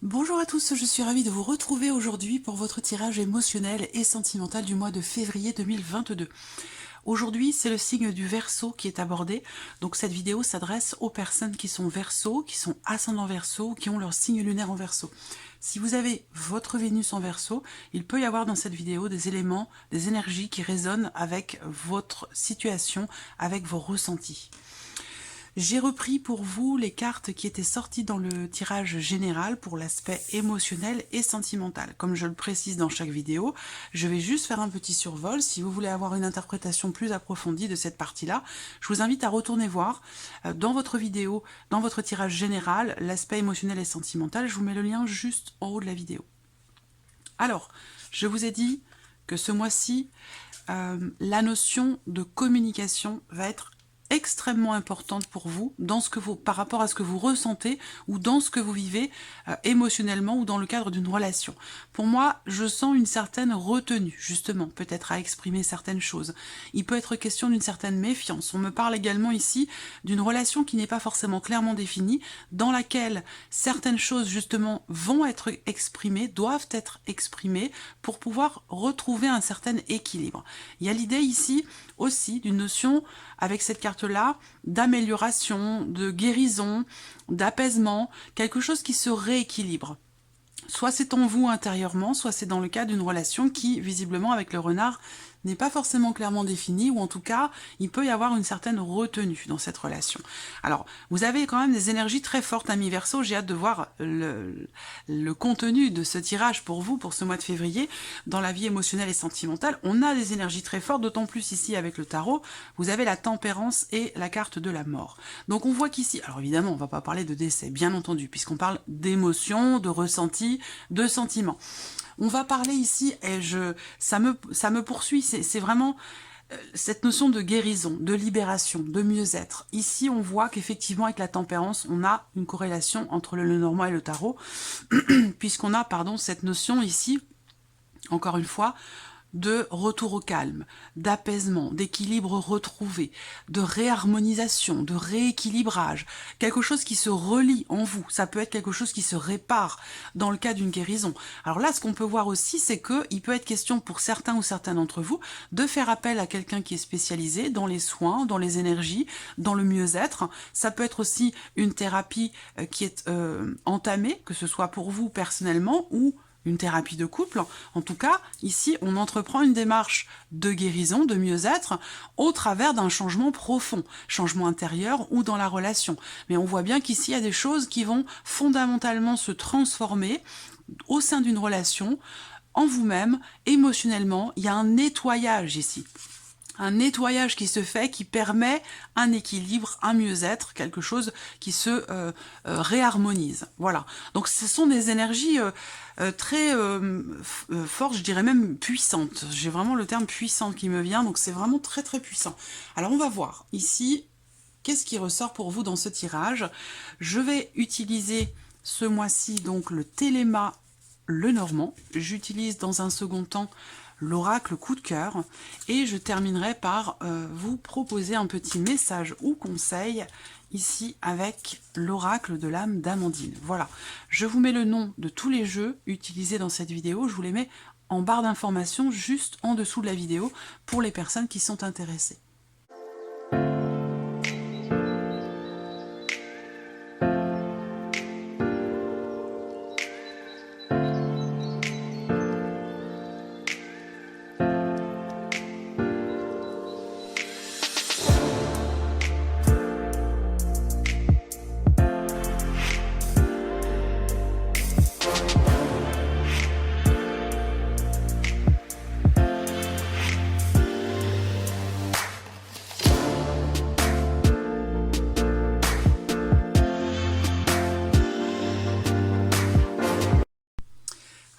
Bonjour à tous, je suis ravie de vous retrouver aujourd'hui pour votre tirage émotionnel et sentimental du mois de février 2022. Aujourd'hui, c'est le signe du Verseau qui est abordé, donc cette vidéo s'adresse aux personnes qui sont Verseau, qui sont ascendant Verseau, qui ont leur signe lunaire en Verseau. Si vous avez votre Vénus en Verseau, il peut y avoir dans cette vidéo des éléments, des énergies qui résonnent avec votre situation, avec vos ressentis. J'ai repris pour vous les cartes qui étaient sorties dans le tirage général pour l'aspect émotionnel et sentimental. Comme je le précise dans chaque vidéo, je vais juste faire un petit survol. Si vous voulez avoir une interprétation plus approfondie de cette partie-là, je vous invite à retourner voir dans votre vidéo, dans votre tirage général, l'aspect émotionnel et sentimental. Je vous mets le lien juste en haut de la vidéo. Alors, je vous ai dit que ce mois-ci, la notion de communication va être extrêmement importante pour vous dans ce que vous, par rapport à ce que vous ressentez ou dans ce que vous vivez émotionnellement ou dans le cadre d'une relation. Pour moi, je sens une certaine retenue, justement, peut-être à exprimer certaines choses. Il peut être question d'une certaine méfiance. On me parle également ici d'une relation qui n'est pas forcément clairement définie, dans laquelle certaines choses, justement, vont être exprimées, doivent être exprimées pour pouvoir retrouver un certain équilibre. Il y a l'idée ici aussi d'une notion, avec cette carte-là, d'amélioration, de guérison, d'apaisement, quelque chose qui se rééquilibre. Soit c'est en vous intérieurement, soit c'est dans le cadre d'une relation qui, visiblement, avec le renard, n'est pas forcément clairement définie, ou en tout cas, il peut y avoir une certaine retenue dans cette relation. Alors, vous avez quand même des énergies très fortes, amis Verseau, j'ai hâte de voir le contenu de ce tirage pour vous, pour ce mois de février, dans la vie émotionnelle et sentimentale. On a des énergies très fortes, d'autant plus ici avec le tarot, vous avez la tempérance et la carte de la mort. Donc on voit qu'ici, alors évidemment, on ne va pas parler de décès, bien entendu, puisqu'on parle d'émotions, de ressentis, de sentiments. On va parler ici, et ça me poursuit, c'est vraiment cette notion de guérison, de libération, de mieux-être. Ici, on voit qu'effectivement, avec la tempérance, on a une corrélation entre le Lenormand et le tarot, puisqu'on a, pardon, cette notion ici, encore une fois, de retour au calme, d'apaisement, d'équilibre retrouvé, de réharmonisation, de rééquilibrage, quelque chose qui se relie en vous. Ça peut être quelque chose qui se répare dans le cas d'une guérison. Alors là, ce qu'on peut voir aussi, c'est qu'il peut être question pour certains ou certaines d'entre vous de faire appel à quelqu'un qui est spécialisé dans les soins, dans les énergies, dans le mieux-être. Ça peut être aussi une thérapie qui est entamée, que ce soit pour vous personnellement ou une thérapie de couple. En tout cas, ici, on entreprend une démarche de guérison, de mieux-être, au travers d'un changement profond, changement intérieur ou dans la relation. Mais on voit bien qu'ici, il y a des choses qui vont fondamentalement se transformer au sein d'une relation, en vous-même, émotionnellement. Il y a un nettoyage ici. Un nettoyage qui se fait, qui permet un équilibre, un mieux-être, quelque chose qui se réharmonise. Voilà. Donc ce sont des énergies très fortes, je dirais même puissantes. J'ai vraiment le terme puissante qui me vient, donc c'est vraiment très très puissant. Alors on va voir ici, qu'est-ce qui ressort pour vous dans ce tirage. Je vais utiliser ce mois-ci donc le Téléma Lenormand. J'utilise dans un second temps l'oracle coup de cœur et je terminerai par vous proposer un petit message ou conseil ici avec l'oracle de l'âme d'Amandine. Voilà, je vous mets le nom de tous les jeux utilisés dans cette vidéo, je vous les mets en barre d'informations juste en dessous de la vidéo pour les personnes qui sont intéressées.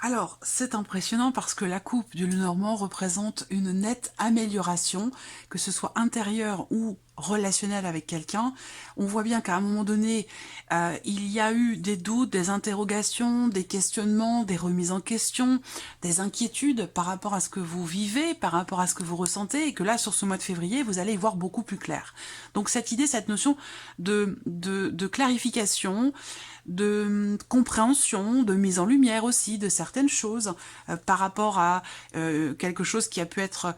Alors, c'est impressionnant parce que la coupe du Lenormand représente une nette amélioration, que ce soit intérieure ou relationnel avec quelqu'un, on voit bien qu'à un moment donné, il y a eu des doutes, des interrogations, des questionnements, des remises en question, des inquiétudes par rapport à ce que vous vivez, par rapport à ce que vous ressentez, et que là, sur ce mois de février, vous allez y voir beaucoup plus clair. Donc cette idée, cette notion de clarification, de compréhension, de mise en lumière aussi de certaines choses par rapport à quelque chose qui a pu être...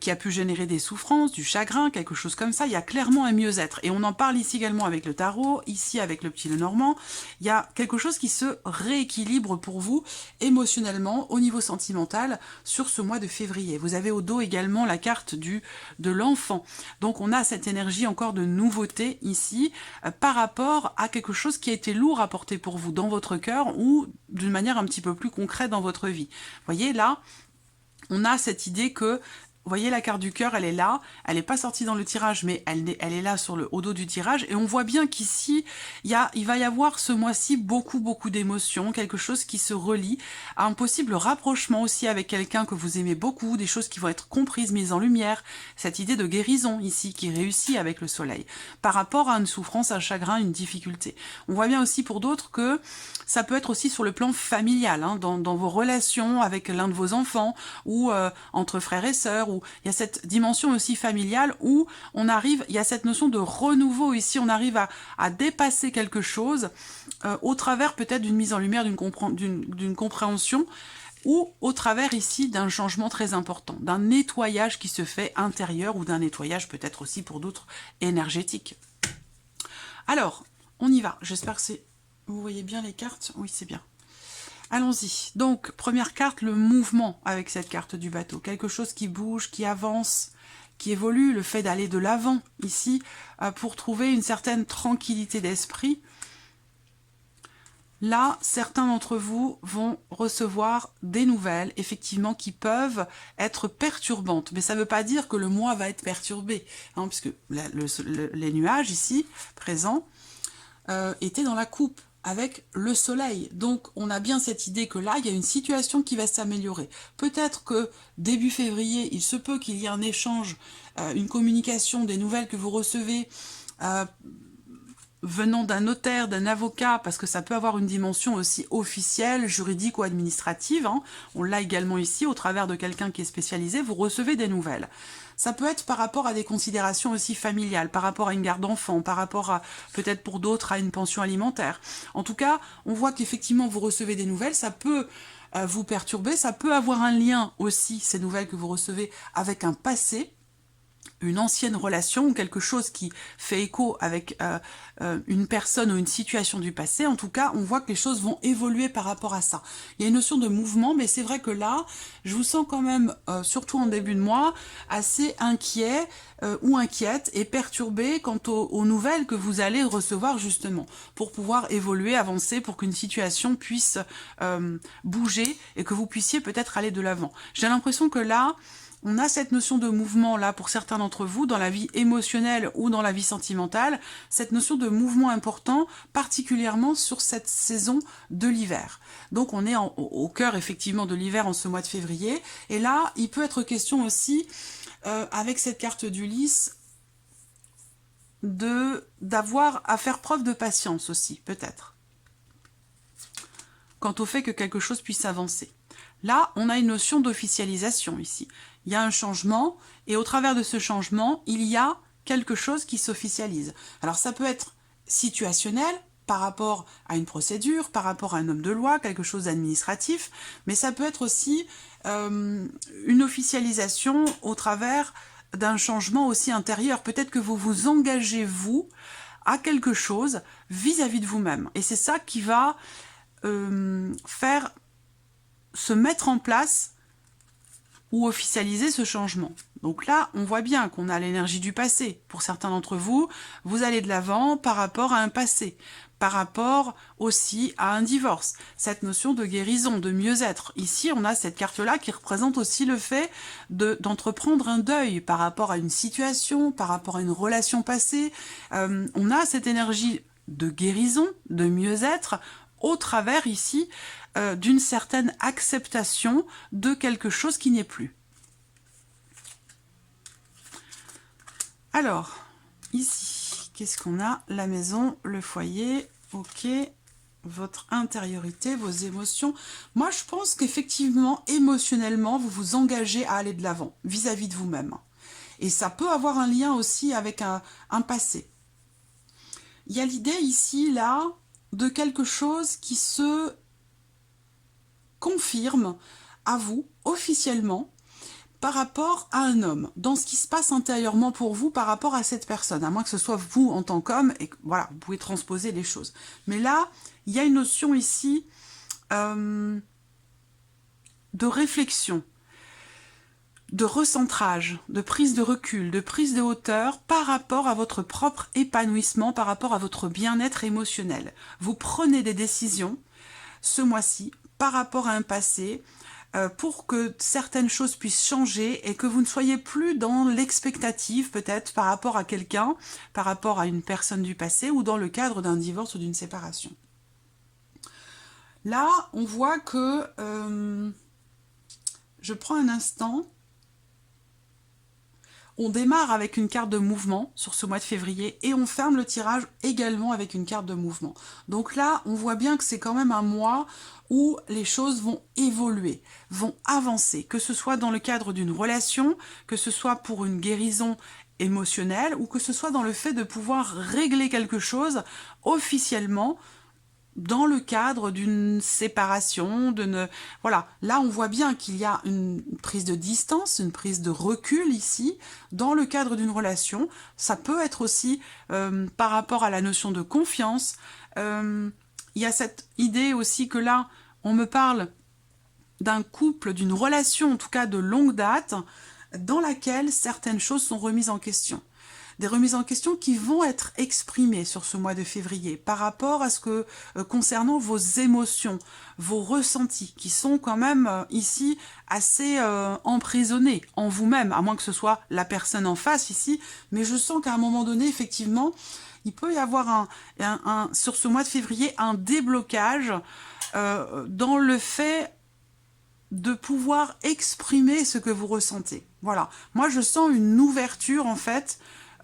qui a pu générer des souffrances, du chagrin, quelque chose comme ça. Il y a clairement un mieux-être. Et on en parle ici également avec le tarot, ici avec le petit Lenormand. Il y a quelque chose qui se rééquilibre pour vous émotionnellement, au niveau sentimental, sur ce mois de février. Vous avez au dos également la carte de l'enfant. Donc on a cette énergie encore de nouveauté ici, par rapport à quelque chose qui a été lourd à porter pour vous dans votre cœur ou d'une manière un petit peu plus concrète dans votre vie. Vous voyez, là, on a cette idée que vous voyez la carte du cœur, elle est là, elle n'est pas sortie dans le tirage, mais elle est là sur le, au dos du tirage, et on voit bien qu'ici, il va y avoir ce mois-ci beaucoup d'émotions, quelque chose qui se relie à un possible rapprochement aussi avec quelqu'un que vous aimez beaucoup, des choses qui vont être comprises, mises en lumière, cette idée de guérison ici, qui réussit avec le soleil, par rapport à une souffrance, un chagrin, une difficulté. On voit bien aussi pour d'autres que ça peut être aussi sur le plan familial, hein, dans vos relations avec l'un de vos enfants, ou entre frères et sœurs, il y a cette dimension aussi familiale où on arrive, il y a cette notion de renouveau ici, on arrive à dépasser quelque chose au travers peut-être d'une mise en lumière, d'une compréhension, ou au travers ici d'un changement très important, d'un nettoyage qui se fait intérieur, ou d'un nettoyage peut-être aussi pour d'autres énergétique. Alors, on y va, j'espère que c'est... Vous voyez bien les cartes? Oui, c'est bien. Allons-y. Donc, première carte, le mouvement avec cette carte du bateau. Quelque chose qui bouge, qui avance, qui évolue. Le fait d'aller de l'avant, ici, pour trouver une certaine tranquillité d'esprit. Là, certains d'entre vous vont recevoir des nouvelles, effectivement, qui peuvent être perturbantes. Mais ça ne veut pas dire que le mois va être perturbé, hein, puisque les nuages, ici, présents, étaient dans la coupe avec le soleil. Donc, on a bien cette idée que là, il y a une situation qui va s'améliorer. Peut-être que début février, il se peut qu'il y ait un échange, une communication, des nouvelles que vous recevez venant d'un notaire, d'un avocat, parce que ça peut avoir une dimension aussi officielle, juridique ou administrative. Hein. On l'a également ici, au travers de quelqu'un qui est spécialisé, vous recevez des nouvelles. Ça peut être par rapport à des considérations aussi familiales, par rapport à une garde d'enfants, par rapport à, peut-être pour d'autres, à une pension alimentaire. En tout cas, on voit qu'effectivement, vous recevez des nouvelles, ça peut vous perturber, ça peut avoir un lien aussi, ces nouvelles que vous recevez, avec un passé, une ancienne relation ou quelque chose qui fait écho avec une personne ou une situation du passé. En tout cas, on voit que les choses vont évoluer par rapport à ça. Il y a une notion de mouvement, mais c'est vrai que là, je vous sens quand même, surtout en début de mois, assez inquiet ou inquiète et perturbé quant aux nouvelles que vous allez recevoir justement, pour pouvoir évoluer, avancer, pour qu'une situation puisse bouger et que vous puissiez peut-être aller de l'avant. J'ai l'impression que là, on a cette notion de mouvement là pour certains d'entre vous dans la vie émotionnelle ou dans la vie sentimentale, cette notion de mouvement important particulièrement sur cette saison de l'hiver. Donc on est au cœur effectivement de l'hiver en ce mois de février et là il peut être question aussi avec cette carte d'Ulysse d'avoir à faire preuve de patience aussi peut-être quant au fait que quelque chose puisse avancer. Là, on a une notion d'officialisation ici. Il y a un changement, et au travers de ce changement, il y a quelque chose qui s'officialise. Alors ça peut être situationnel, par rapport à une procédure, par rapport à un homme de loi, quelque chose d'administratif, mais ça peut être aussi une officialisation au travers d'un changement aussi intérieur. Peut-être que vous vous engagez, vous, à quelque chose vis-à-vis de vous-même. Et c'est ça qui va faire se mettre en place ou officialiser ce changement. Donc là, on voit bien qu'on a l'énergie du passé. Pour certains d'entre vous, vous allez de l'avant par rapport à un passé, par rapport aussi à un divorce. Cette notion de guérison, de mieux-être. Ici, on a cette carte-là qui représente aussi le fait d'entreprendre un deuil par rapport à une situation, par rapport à une relation passée. On a cette énergie de guérison, de mieux-être, au travers ici d'une certaine acceptation de quelque chose qui n'est plus. Alors, ici, qu'est-ce qu'on a? La maison, le foyer, ok, votre intériorité, vos émotions. Moi, je pense qu'effectivement, émotionnellement, vous vous engagez à aller de l'avant, vis-à-vis de vous-même. Et ça peut avoir un lien aussi avec un passé. Il y a l'idée ici, là, de quelque chose qui se confirme à vous, officiellement, par rapport à un homme, dans ce qui se passe intérieurement pour vous par rapport à cette personne, à moins que ce soit vous en tant qu'homme, et voilà, vous pouvez transposer les choses. Mais là, il y a une notion ici de réflexion, de recentrage, de prise de recul, de prise de hauteur par rapport à votre propre épanouissement, par rapport à votre bien-être émotionnel. Vous prenez des décisions ce mois-ci par rapport à un passé, pour que certaines choses puissent changer et que vous ne soyez plus dans l'expectative peut-être par rapport à quelqu'un, par rapport à une personne du passé ou dans le cadre d'un divorce ou d'une séparation. Là, on voit que je prends un instant. On démarre avec une carte de mouvement sur ce mois de février et on ferme le tirage également avec une carte de mouvement. Donc là, on voit bien que c'est quand même un mois où les choses vont évoluer, vont avancer, que ce soit dans le cadre d'une relation, que ce soit pour une guérison émotionnelle ou que ce soit dans le fait de pouvoir régler quelque chose officiellement dans le cadre d'une séparation, voilà, là on voit bien qu'il y a une prise de distance, une prise de recul ici, dans le cadre d'une relation. Ça peut être aussi par rapport à la notion de confiance. Il y a cette idée aussi que là, on me parle d'un couple, d'une relation en tout cas de longue date, dans laquelle certaines choses sont remises en question. Des remises en question qui vont être exprimées sur ce mois de février par rapport à ce que, concernant vos émotions, vos ressentis, qui sont quand même ici assez emprisonnés en vous-même, à moins que ce soit la personne en face ici, mais je sens qu'à un moment donné, effectivement, il peut y avoir sur ce mois de février un déblocage dans le fait de pouvoir exprimer ce que vous ressentez. Voilà, moi je sens une ouverture en fait.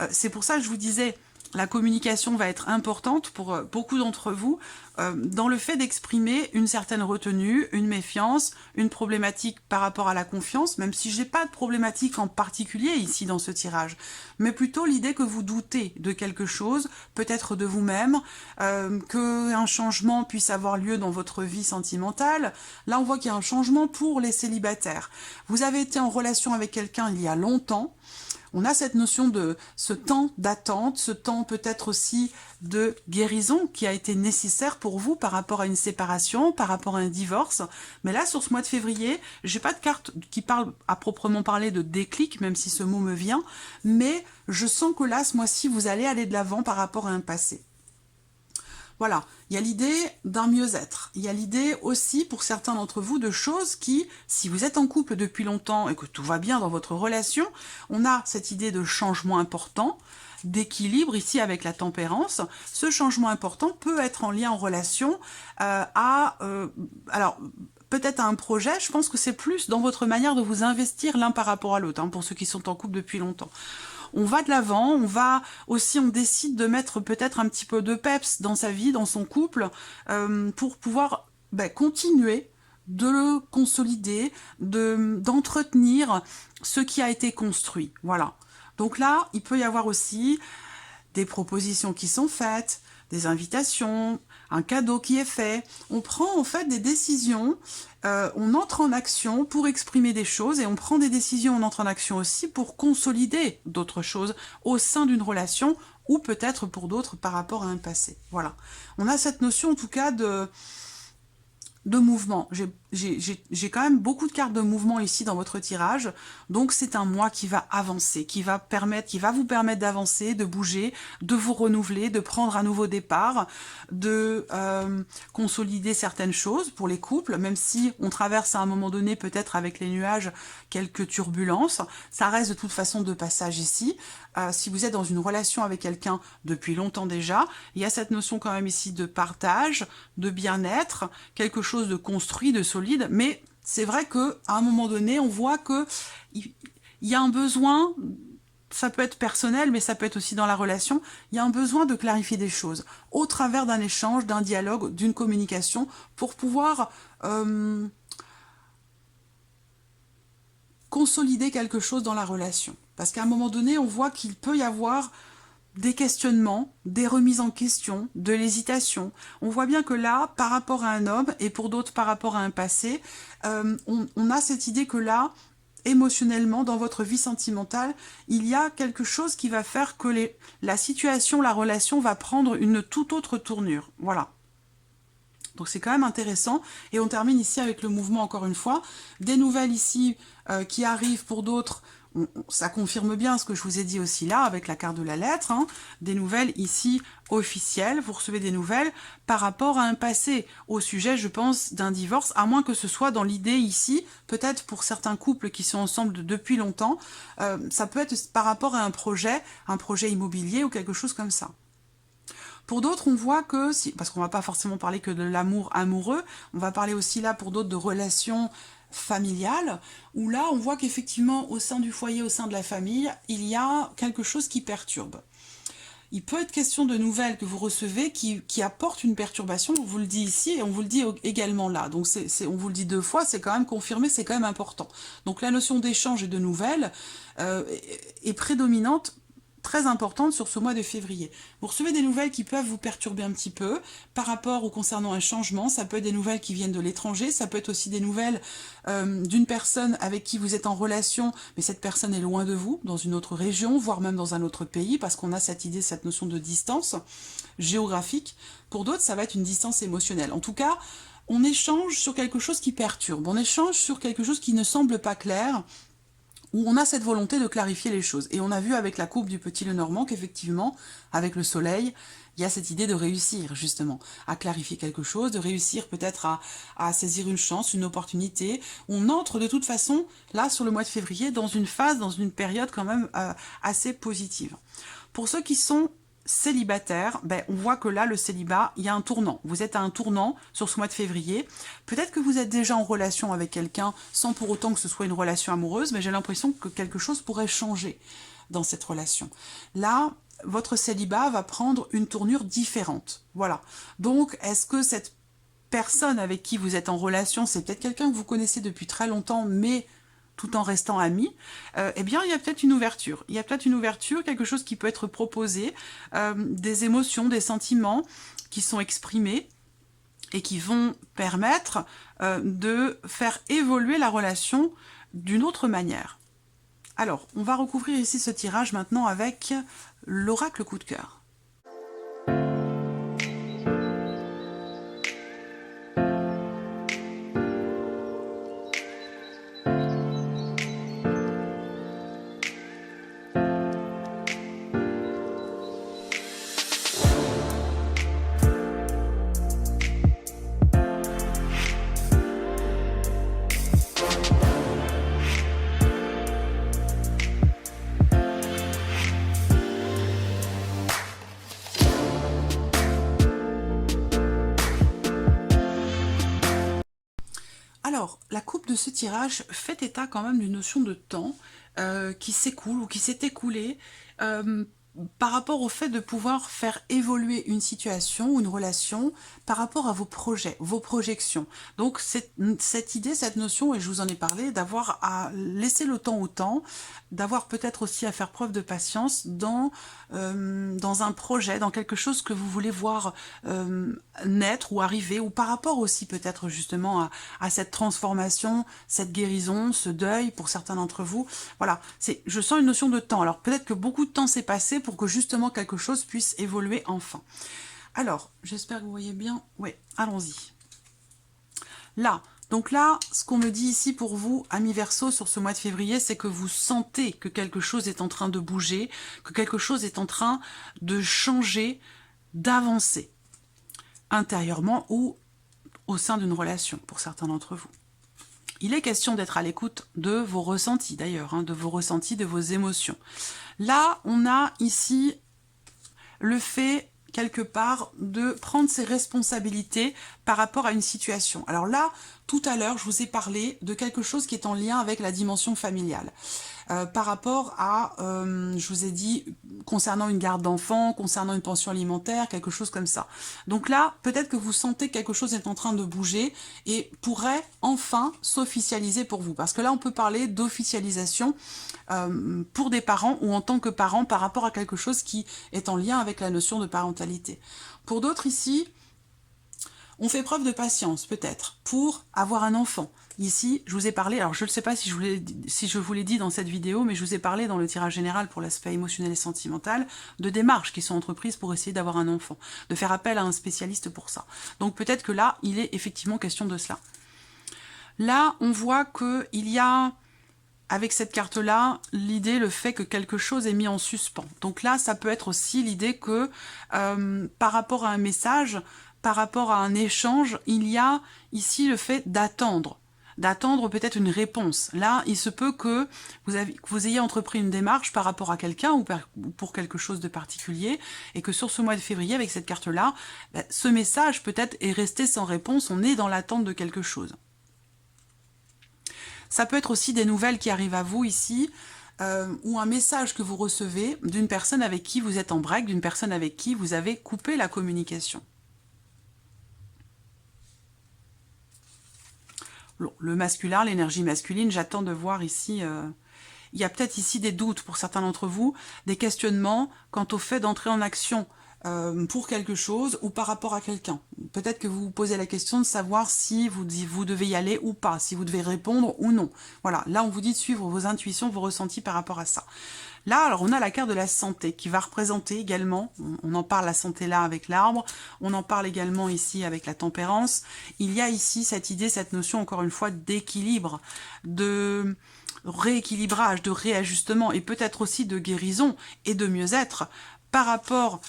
C'est pour ça que je vous disais, la communication va être importante pour beaucoup d'entre vous, dans le fait d'exprimer une certaine retenue, une méfiance, une problématique par rapport à la confiance, même si je n'ai pas de problématique en particulier ici dans ce tirage, mais plutôt l'idée que vous doutez de quelque chose, peut-être de vous-même, qu'un changement puisse avoir lieu dans votre vie sentimentale. Là, on voit qu'il y a un changement pour les célibataires. Vous avez été en relation avec quelqu'un il y a longtemps. On a cette notion de ce temps d'attente, ce temps peut-être aussi de guérison qui a été nécessaire pour vous par rapport à une séparation, par rapport à un divorce. Mais là, sur ce mois de février, j'ai pas de carte qui parle à proprement parler de déclic, même si ce mot me vient, mais je sens que là, ce mois-ci, vous allez aller de l'avant par rapport à un passé. Voilà, il y a l'idée d'un mieux-être. Il y a l'idée aussi, pour certains d'entre vous, de choses qui, si vous êtes en couple depuis longtemps et que tout va bien dans votre relation, on a cette idée de changement important, d'équilibre ici avec la tempérance. Ce changement important peut être en lien en relation alors, peut-être à un projet. Je pense que c'est plus dans votre manière de vous investir l'un par rapport à l'autre, hein, pour ceux qui sont en couple depuis longtemps. On va de l'avant, on décide de mettre peut-être un petit peu de peps dans sa vie, dans son couple, pour pouvoir continuer de le consolider, d'entretenir ce qui a été construit. Voilà. Donc là, il peut y avoir aussi des propositions qui sont faites, des invitations, un cadeau qui est fait. On prend en fait des décisions, on entre en action pour exprimer des choses et on prend des décisions, on entre en action aussi pour consolider d'autres choses au sein d'une relation ou peut-être pour d'autres par rapport à un passé. Voilà. On a cette notion en tout cas de mouvement. J'ai quand même beaucoup de cartes de mouvement ici dans votre tirage, donc c'est un mois qui va avancer, qui va vous permettre d'avancer, de bouger, de vous renouveler, de prendre un nouveau départ, de consolider certaines choses pour les couples, même si on traverse à un moment donné peut-être avec les nuages quelques turbulences, ça reste de toute façon de passage ici. Si vous êtes dans une relation avec quelqu'un depuis longtemps déjà, il y a cette notion quand même ici de partage, de bien-être, quelque chose de construit, de solide, mais c'est vrai qu'à un moment donné, on voit qu'il y a un besoin ça peut être personnel, mais ça peut être aussi dans la relation. Il y a un besoin de clarifier des choses au travers d'un échange, d'un dialogue, d'une communication, pour pouvoir consolider quelque chose dans la relation. Parce qu'à un moment donné, on voit qu'il peut y avoir des questionnements, des remises en question, de l'hésitation. On voit bien que là, par rapport à un homme, et pour d'autres par rapport à un passé, on a cette idée que là, émotionnellement, dans votre vie sentimentale, il y a quelque chose qui va faire que la situation, la relation va prendre une toute autre tournure. Voilà. Donc c'est quand même intéressant. Et on termine ici avec le mouvement, encore une fois. Des nouvelles ici qui arrivent pour d'autres. Ça confirme bien ce que je vous ai dit aussi là, avec la carte de la lettre. Hein. Des nouvelles ici officielles. Vous recevez des nouvelles par rapport à un passé. Au sujet, je pense, d'un divorce. À moins que ce soit dans l'idée ici, peut-être pour certains couples qui sont ensemble depuis longtemps. Ça peut être par rapport à un projet immobilier ou quelque chose comme ça. Pour d'autres, on voit que, parce qu'on ne va pas forcément parler que de l'amour amoureux, on va parler aussi là pour d'autres de relations familiales, où là on voit qu'effectivement au sein du foyer, au sein de la famille, il y a quelque chose qui perturbe. Il peut être question de nouvelles que vous recevez qui apportent une perturbation, on vous le dit ici et on vous le dit également là. Donc on vous le dit 2 fois, c'est quand même confirmé, c'est quand même important. Donc la notion d'échange et de nouvelles est prédominante, très importante sur ce mois de février. Vous recevez des nouvelles qui peuvent vous perturber un petit peu par rapport ou concernant un changement. Ça peut être des nouvelles qui viennent de l'étranger, ça peut être aussi des nouvelles d'une personne avec qui vous êtes en relation, mais cette personne est loin de vous, dans une autre région, voire même dans un autre pays, parce qu'on a cette idée, cette notion de distance géographique. Pour d'autres, ça va être une distance émotionnelle. En tout cas, on échange sur quelque chose qui perturbe, on échange sur quelque chose qui ne semble pas clair, où on a cette volonté de clarifier les choses. Et on a vu avec la coupe du Petit Lenormand qu'effectivement, avec le soleil, il y a cette idée de réussir, justement, à clarifier quelque chose, de réussir peut-être à saisir une chance, une opportunité. On entre de toute façon, là, sur le mois de février, dans une phase, dans une période quand même assez positive. Pour ceux qui sont célibataire, on voit que là, le célibat, il y a un tournant. Vous êtes à un tournant sur ce mois de février. Peut-être que vous êtes déjà en relation avec quelqu'un, sans pour autant que ce soit une relation amoureuse, mais j'ai l'impression que quelque chose pourrait changer dans cette relation. Là, votre célibat va prendre une tournure différente. Voilà. Donc, est-ce que cette personne avec qui vous êtes en relation, c'est peut-être quelqu'un que vous connaissez depuis très longtemps, mais tout en restant amis, eh bien, il y a peut-être une ouverture. Il y a peut-être une ouverture, quelque chose qui peut être proposé, des émotions, des sentiments qui sont exprimés et qui vont permettre de faire évoluer la relation d'une autre manière. Alors, on va recouvrir ici ce tirage maintenant avec l'oracle coup de cœur. Alors, la coupe de ce tirage fait état quand même d'une notion de temps qui s'écoule ou qui s'est écoulé par rapport au fait de pouvoir faire évoluer une situation ou une relation par rapport à vos projets, vos projections. Donc cette idée, cette notion, et je vous en ai parlé, d'avoir à laisser le temps au temps, d'avoir peut-être aussi à faire preuve de patience dans un projet, dans quelque chose que vous voulez voir naître ou arriver, ou par rapport aussi peut-être justement à cette transformation, cette guérison, ce deuil pour certains d'entre vous. Voilà, je sens une notion de temps. Alors peut-être que beaucoup de temps s'est passé pour que justement quelque chose puisse évoluer enfin. Alors, j'espère que vous voyez bien. Oui, allons-y. Là, donc là, ce qu'on me dit ici pour vous, amis Verseau, sur ce mois de février, c'est que vous sentez que quelque chose est en train de bouger, que quelque chose est en train de changer, d'avancer, intérieurement ou au sein d'une relation, pour certains d'entre vous. Il est question d'être à l'écoute de vos ressentis, d'ailleurs, de vos ressentis, de vos émotions. Là, on a ici le fait, quelque part, de prendre ses responsabilités par rapport à une situation. Alors là, tout à l'heure, je vous ai parlé de quelque chose qui est en lien avec la dimension familiale. par rapport à, je vous ai dit, concernant une garde d'enfants, concernant une pension alimentaire, quelque chose comme ça. Donc là, peut-être que vous sentez que quelque chose est en train de bouger et pourrait enfin s'officialiser pour vous. Parce que là, on peut parler d'officialisation pour des parents ou en tant que parents par rapport à quelque chose qui est en lien avec la notion de parentalité. Pour d'autres ici, on fait preuve de patience, peut-être, pour avoir un enfant. Ici, je vous ai parlé, alors je ne sais pas si je vous l'ai dit dans cette vidéo, mais je vous ai parlé dans le tirage général pour l'aspect émotionnel et sentimental, de démarches qui sont entreprises pour essayer d'avoir un enfant, de faire appel à un spécialiste pour ça. Donc peut-être que là, il est effectivement question de cela. Là, on voit qu'il y a, avec cette carte-là, l'idée, le fait que quelque chose est mis en suspens. Donc là, ça peut être aussi l'idée que, par rapport à un message, par rapport à un échange, il y a ici le fait d'attendre peut-être une réponse. Là, il se peut que vous ayez entrepris une démarche par rapport à quelqu'un ou pour quelque chose de particulier, et que sur ce mois de février, avec cette carte-là, ce message peut-être est resté sans réponse, on est dans l'attente de quelque chose. Ça peut être aussi des nouvelles qui arrivent à vous ici, ou un message que vous recevez d'une personne avec qui vous êtes en break, d'une personne avec qui vous avez coupé la communication. Le masculin, l'énergie masculine, j'attends de voir ici, il y a peut-être ici des doutes pour certains d'entre vous, des questionnements quant au fait d'entrer en action pour quelque chose ou par rapport à quelqu'un. Peut-être que vous vous posez la question de savoir si vous devez y aller ou pas, si vous devez répondre ou non. Voilà, là on vous dit de suivre vos intuitions, vos ressentis par rapport à ça. Là, alors on a la carte de la santé qui va représenter également, on en parle la santé là avec l'arbre, on en parle également ici avec la tempérance. Il y a ici cette idée, cette notion encore une fois d'équilibre, de rééquilibrage, de réajustement et peut-être aussi de guérison et de mieux-être par rapport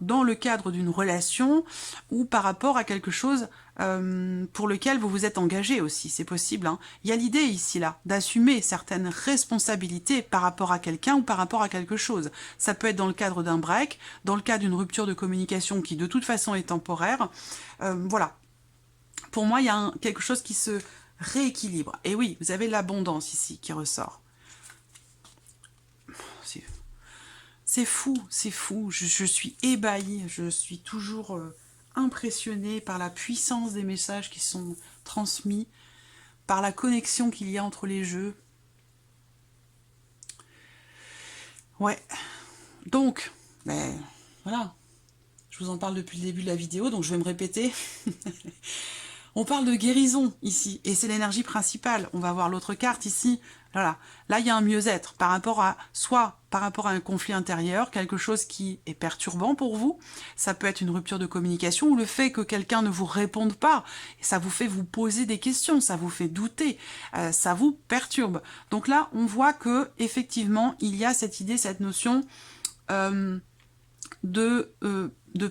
dans le cadre d'une relation ou par rapport à quelque chose pour lequel vous vous êtes engagé aussi, c'est possible. Hein. Il y a l'idée ici, là, d'assumer certaines responsabilités par rapport à quelqu'un ou par rapport à quelque chose. Ça peut être dans le cadre d'un break, dans le cadre d'une rupture de communication qui de toute façon est temporaire. Voilà. Pour moi, il y a quelque chose qui se rééquilibre. Et oui, vous avez l'abondance ici qui ressort. C'est fou, c'est fou. Je suis ébahie, je suis toujours impressionnée par la puissance des messages qui sont transmis, par la connexion qu'il y a entre les jeux. Ouais. Donc, voilà. Je vous en parle depuis le début de la vidéo, donc je vais me répéter. On parle de guérison ici, et c'est l'énergie principale. On va voir l'autre carte ici. Voilà. Là, il y a un mieux-être par rapport à un conflit intérieur, quelque chose qui est perturbant pour vous. Ça peut être une rupture de communication ou le fait que quelqu'un ne vous réponde pas. Et ça vous fait vous poser des questions, ça vous fait douter, ça vous perturbe. Donc là, on voit que effectivement, il y a cette idée, cette notion de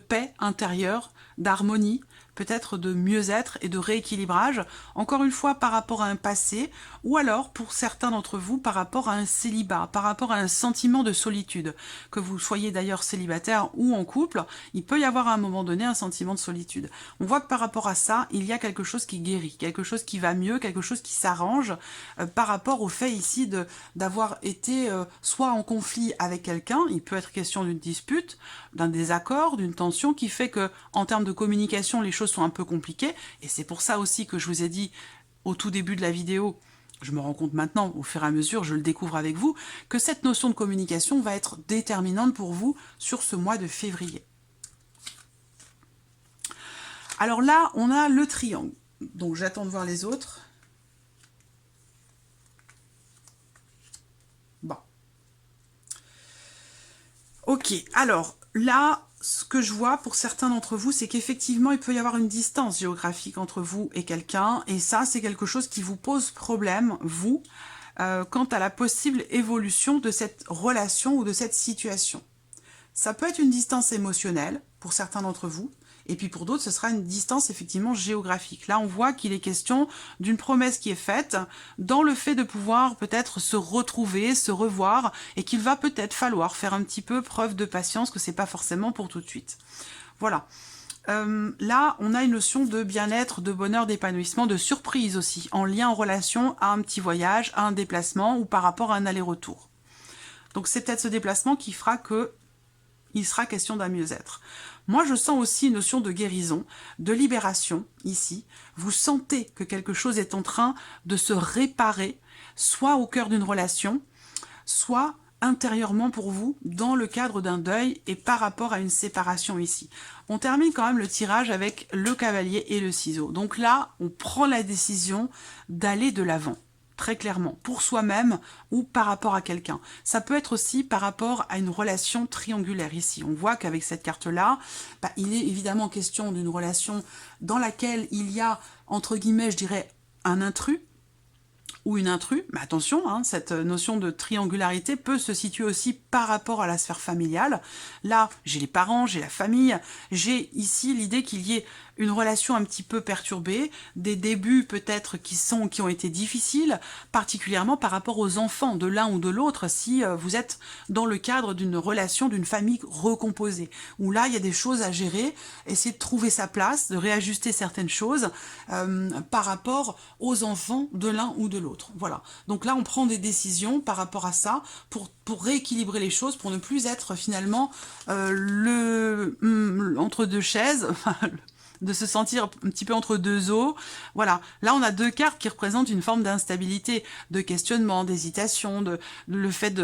paix intérieure, d'harmonie, peut-être de mieux-être et de rééquilibrage, encore une fois par rapport à un passé, ou alors pour certains d'entre vous par rapport à un célibat, par rapport à un sentiment de solitude. Que vous soyez d'ailleurs célibataire ou en couple, il peut y avoir à un moment donné un sentiment de solitude. On voit que par rapport à ça, il y a quelque chose qui guérit, quelque chose qui va mieux, quelque chose qui s'arrange par rapport au fait ici d'avoir été soit en conflit avec quelqu'un, il peut être question d'une dispute, d'un désaccord, d'une tension qui fait que en termes de communication, les choses sont un peu compliquées, et c'est pour ça aussi que je vous ai dit au tout début de la vidéo, je me rends compte maintenant, au fur et à mesure, je le découvre avec vous, que cette notion de communication va être déterminante pour vous sur ce mois de février. Alors là, on a le triangle, donc j'attends de voir les autres. Bon. Ok, alors là, ce que je vois pour certains d'entre vous, c'est qu'effectivement, il peut y avoir une distance géographique entre vous et quelqu'un, et ça, c'est quelque chose qui vous pose problème, vous, quant à la possible évolution de cette relation ou de cette situation. Ça peut être une distance émotionnelle, pour certains d'entre vous, et puis pour d'autres, ce sera une distance effectivement géographique. Là, on voit qu'il est question d'une promesse qui est faite dans le fait de pouvoir peut-être se retrouver, se revoir, et qu'il va peut-être falloir faire un petit peu preuve de patience, que c'est pas forcément pour tout de suite. Voilà. là, on a une notion de bien-être, de bonheur, d'épanouissement, de surprise aussi, en lien, en relation à un petit voyage, à un déplacement ou par rapport à un aller-retour. Donc c'est peut-être ce déplacement qui fera que il sera question d'un mieux-être. Moi, je sens aussi une notion de guérison, de libération, ici. Vous sentez que quelque chose est en train de se réparer, soit au cœur d'une relation, soit intérieurement pour vous, dans le cadre d'un deuil et par rapport à une séparation ici. On termine quand même le tirage avec le cavalier et le ciseau. Donc là, on prend la décision d'aller de l'avant. Très clairement, pour soi-même ou par rapport à quelqu'un. Ça peut être aussi par rapport à une relation triangulaire ici. On voit qu'avec cette carte-là, il est évidemment question d'une relation dans laquelle il y a, entre guillemets, je dirais, un intrus, ou une intrus, mais attention, hein, cette notion de triangularité peut se situer aussi par rapport à la sphère familiale. Là, j'ai les parents, j'ai la famille, j'ai ici l'idée qu'il y ait une relation un petit peu perturbée, des débuts peut-être qui ont été difficiles, particulièrement par rapport aux enfants de l'un ou de l'autre, si vous êtes dans le cadre d'une relation, d'une famille recomposée, où là, il y a des choses à gérer, essayer de trouver sa place, de réajuster certaines choses par rapport aux enfants de l'un ou de l'autre. Voilà. Donc là, on prend des décisions par rapport à ça pour rééquilibrer les choses, pour ne plus être finalement entre deux chaises, de se sentir un petit peu entre deux eaux. Voilà. Là, on a deux cartes qui représentent une forme d'instabilité, de questionnement, d'hésitation, le fait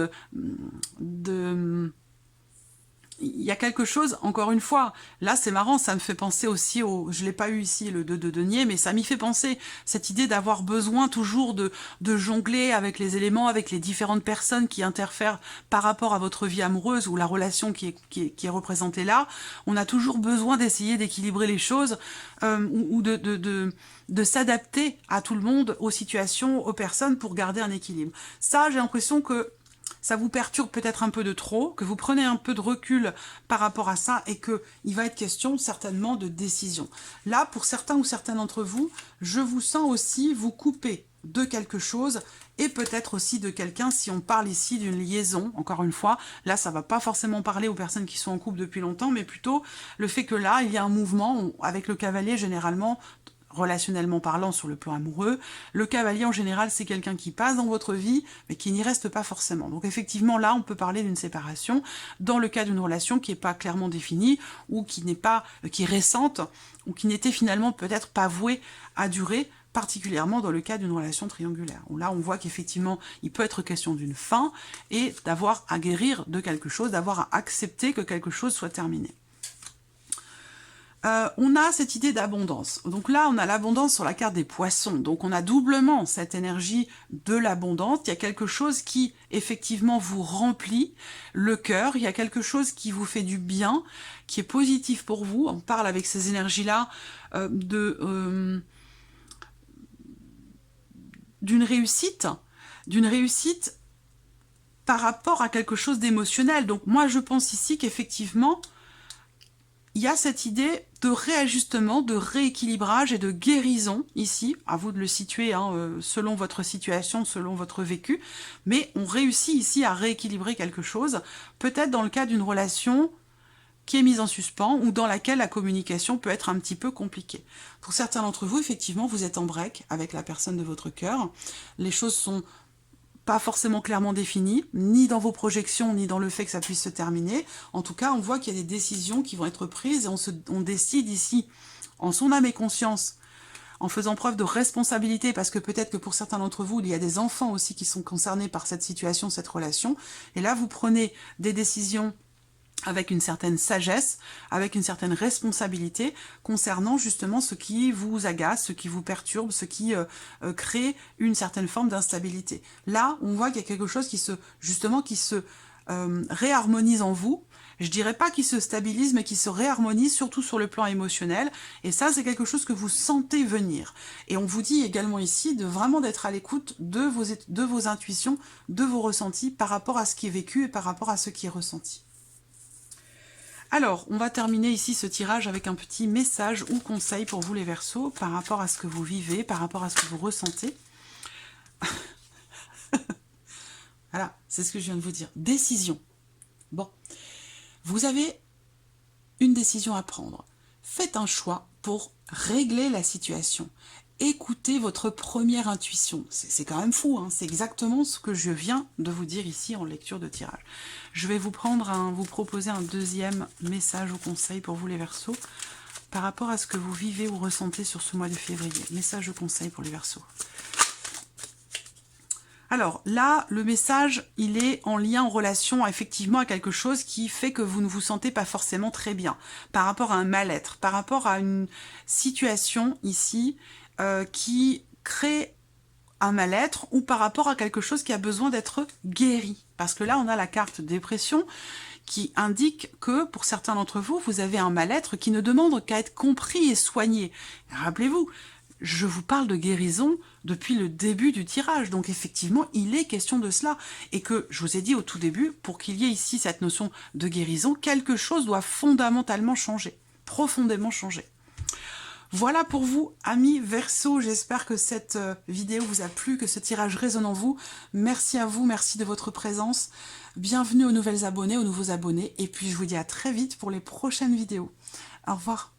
il y a quelque chose, encore une fois, là c'est marrant, ça me fait penser aussi je ne l'ai pas eu ici, le 2 de denier, mais ça m'y fait penser, cette idée d'avoir besoin toujours de jongler avec les éléments, avec les différentes personnes qui interfèrent par rapport à votre vie amoureuse ou la relation qui est représentée là. On a toujours besoin d'essayer d'équilibrer les choses ou de s'adapter à tout le monde, aux situations, aux personnes pour garder un équilibre. Ça, j'ai l'impression que ça vous perturbe peut-être un peu de trop, que vous prenez un peu de recul par rapport à ça et qu'il va être question certainement de décision. Là, pour certains ou certaines d'entre vous, je vous sens aussi vous couper de quelque chose et peut-être aussi de quelqu'un, si on parle ici d'une liaison, encore une fois, là ça va pas forcément parler aux personnes qui sont en couple depuis longtemps, mais plutôt le fait que là, il y a un mouvement, avec le cavalier généralement, relationnellement parlant sur le plan amoureux, le cavalier en général c'est quelqu'un qui passe dans votre vie mais qui n'y reste pas forcément. Donc effectivement là on peut parler d'une séparation dans le cas d'une relation qui n'est pas clairement définie ou qui est récente ou qui n'était finalement peut-être pas vouée à durer, particulièrement dans le cas d'une relation triangulaire. Où là on voit qu'effectivement il peut être question d'une fin et d'avoir à guérir de quelque chose, d'avoir à accepter que quelque chose soit terminé. On a cette idée d'abondance. Donc là, on a l'abondance sur la carte des poissons. Donc on a doublement cette énergie de l'abondance. Il y a quelque chose qui, effectivement, vous remplit le cœur. Il y a quelque chose qui vous fait du bien, qui est positif pour vous. On parle avec ces énergies-là d'une réussite par rapport à quelque chose d'émotionnel. Donc moi, je pense ici qu'effectivement, il y a cette idée de réajustement, de rééquilibrage et de guérison ici, à vous de le situer selon votre situation, selon votre vécu, mais on réussit ici à rééquilibrer quelque chose, peut-être dans le cas d'une relation qui est mise en suspens ou dans laquelle la communication peut être un petit peu compliquée. Pour certains d'entre vous, effectivement, vous êtes en break avec la personne de votre cœur, les choses sont pas forcément clairement défini, ni dans vos projections, ni dans le fait que ça puisse se terminer. En tout cas, on voit qu'il y a des décisions qui vont être prises et on décide ici, en son âme et conscience, en faisant preuve de responsabilité, parce que peut-être que pour certains d'entre vous, il y a des enfants aussi qui sont concernés par cette situation, cette relation. Et là, vous prenez des décisions avec une certaine sagesse, avec une certaine responsabilité concernant justement ce qui vous agace, ce qui vous perturbe, ce qui crée une certaine forme d'instabilité. Là, on voit qu'il y a quelque chose qui se réharmonise en vous. Je dirais pas qu'il se stabilise, mais qui se réharmonise, surtout sur le plan émotionnel. Et ça, c'est quelque chose que vous sentez venir. Et on vous dit également ici de vraiment d'être à l'écoute de vos intuitions, de vos ressentis par rapport à ce qui est vécu et par rapport à ce qui est ressenti. Alors, on va terminer ici ce tirage avec un petit message ou conseil pour vous les Verseaux par rapport à ce que vous vivez, par rapport à ce que vous ressentez. Voilà, c'est ce que je viens de vous dire. Décision. Bon, vous avez une décision à prendre. faites un choix pour régler la situation. Écoutez votre première intuition. C'est quand même fou, hein, c'est exactement ce que je viens de vous dire ici en lecture de tirage. Je vais vous proposer un deuxième message ou conseil pour vous les Verseaux, par rapport à ce que vous vivez ou ressentez sur ce mois de février. Message ou conseil pour les Verseaux. Alors là, le message, il est en lien, en relation effectivement à quelque chose qui fait que vous ne vous sentez pas forcément très bien, par rapport à un mal-être, par rapport à une situation ici qui crée un mal-être ou par rapport à quelque chose qui a besoin d'être guéri. Parce que là, on a la carte dépression qui indique que pour certains d'entre vous, vous avez un mal-être qui ne demande qu'à être compris et soigné. Rappelez-vous, je vous parle de guérison depuis le début du tirage, donc effectivement, il est question de cela. Et que, je vous ai dit au tout début, pour qu'il y ait ici cette notion de guérison, quelque chose doit fondamentalement changer, profondément changer. Voilà pour vous, amis Verseaux, j'espère que cette vidéo vous a plu, que ce tirage résonne en vous. Merci à vous, merci de votre présence. Bienvenue aux nouvelles abonnés, aux nouveaux abonnés, et puis je vous dis à très vite pour les prochaines vidéos. Au revoir.